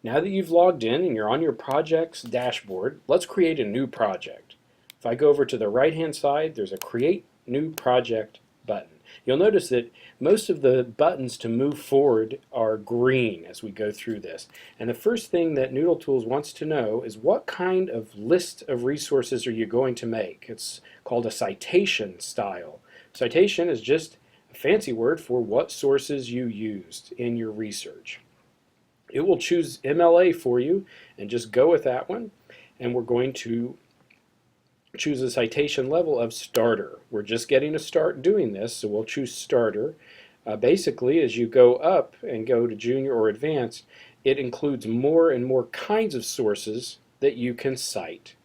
Now that you've logged in and you're on your project's dashboard, let's create a new project. If I go over to the right-hand side, there's a Create New Project button. You'll notice that most of the buttons to move forward are green as we go through this. And the first thing that Noodle Tools wants to know is what kind of list of resources are you going to make? It's called a citation style. Citation is just a fancy word for what sources you used in your research. It will choose MLA for you and just go with that one. And we're going to choose a citation level of starter. We're just getting to start doing this, so we'll choose starter. Basically, as you go up and go to junior or advanced, it includes more and more kinds of sources that you can cite.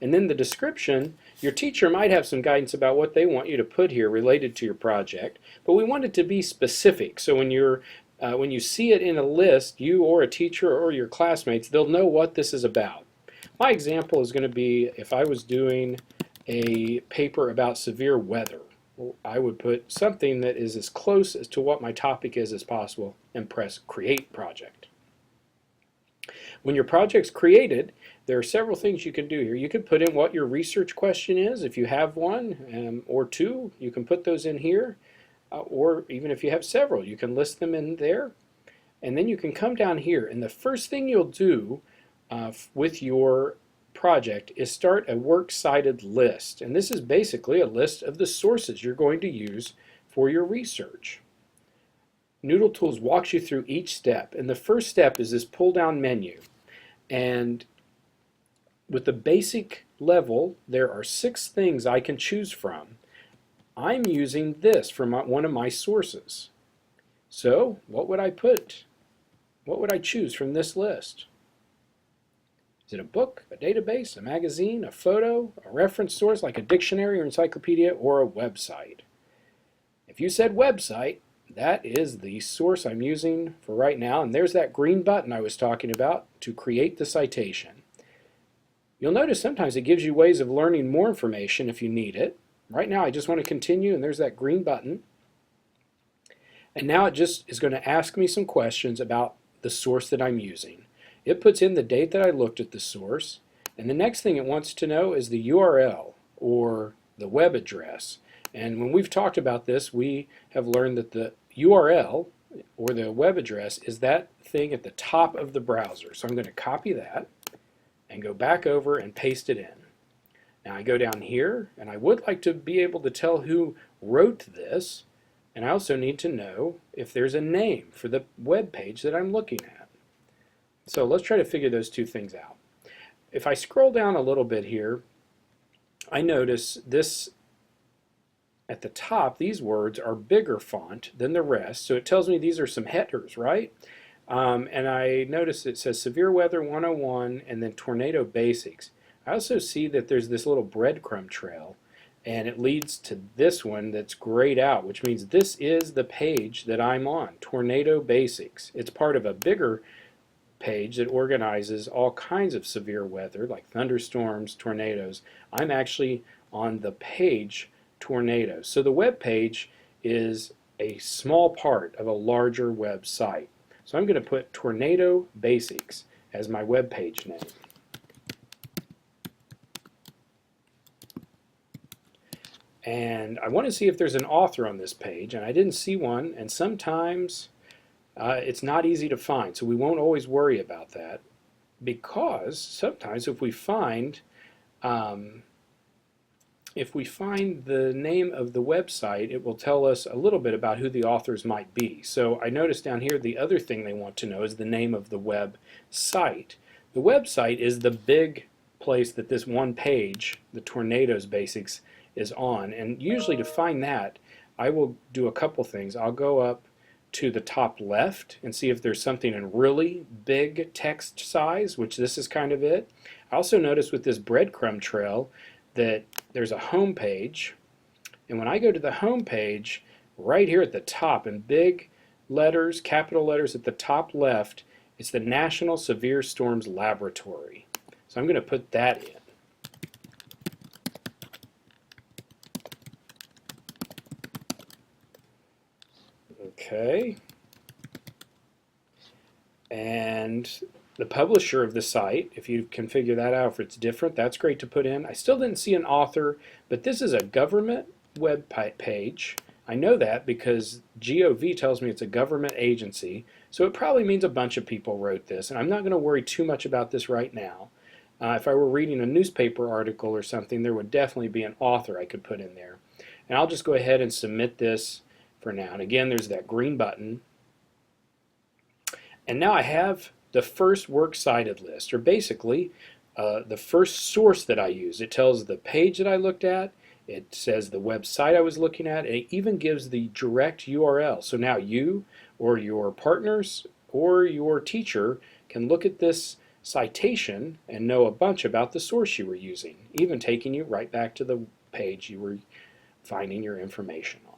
And then the description, your teacher might have some guidance about what they want you to put here related to your project, but we want it to be specific. So when you see it in a list, you or a teacher or your classmates, they'll know what this is about. My example is going to be if I was doing a paper about severe weather. I would put something that is as close as to what my topic is as possible and press Create Project. When your project's created, there are several things you can do here. You can put in what your research question is if you have one, or two. You can put those in here. Or even if you have several, you can list them in there. And then you can come down here, and the first thing you'll do with your project is start a works cited list. And this is basically a list of the sources you're going to use for your research. Noodle Tools walks you through each step, and the first step is this pull down menu. And with the basic level, there are 6 things I can choose from. I'm using this for one of my sources. So what would I put? What would I choose from this list? Is it a book, a database, a magazine, a photo, a reference source like a dictionary or encyclopedia, or a website? If you said website, that is the source I'm using for right now, and there's that green button I was talking about to create the citation. You'll notice sometimes it gives you ways of learning more information if you need it. Right now I just want to continue, and there's that green button. And now it just is going to ask me some questions about the source that I'm using. It puts in the date that I looked at the source, and the next thing it wants to know is the URL, or the web address. And when we've talked about this, we have learned that the URL, or the web address, is that thing at the top of the browser. So I'm going to copy that and go back over and paste it in. Now I go down here, and I would like to be able to tell who wrote this, and I also need to know if there's a name for the web page that I'm looking at. So let's try to figure those two things out. If I scroll down a little bit here, I notice this at the top, these words are bigger font than the rest, so it tells me these are some headers, right? And I notice it says Severe Weather 101 and then Tornado Basics. I also see that there's this little breadcrumb trail, and it leads to this one that's grayed out, which means this is the page that I'm on, Tornado Basics. It's part of a bigger page that organizes all kinds of severe weather like thunderstorms, tornadoes. I'm actually on the page tornadoes. So the web page is a small part of a larger website. So I'm going to put Tornado Basics as my web page name. And I want to see if there's an author on this page, and I didn't see one, and sometimes it's not easy to find, so we won't always worry about that, because sometimes if we find the name of the website, it will tell us a little bit about who the authors might be. So I noticed down here the other thing they want to know is the name of the website. The website is the big place that this one page, the Tornadoes Basics, is on, and usually to find that I will do a couple things. I'll go up to the top left and see if there's something in really big text size, which this is kind of it. I also notice with this breadcrumb trail that there's a home page, and when I go to the home page, right here at the top in big letters, capital letters at the top left, it's the National Severe Storms Laboratory. So I'm going to put that in. Okay, and the publisher of the site. If you can figure that out, if it's different, that's great to put in. I still didn't see an author, but this is a government web page. I know that because GOV tells me it's a government agency, so it probably means a bunch of people wrote this, and I'm not going to worry too much about this right now. If I were reading a newspaper article or something, there would definitely be an author I could put in there. And I'll just go ahead and submit this for now. And again, there's that green button. And now I have the first works cited list, or basically the first source that I use. It tells the page that I looked at, it says the website I was looking at, and it even gives the direct URL. So now you or your partners or your teacher can look at this citation and know a bunch about the source you were using, even taking you right back to the page you were finding your information on.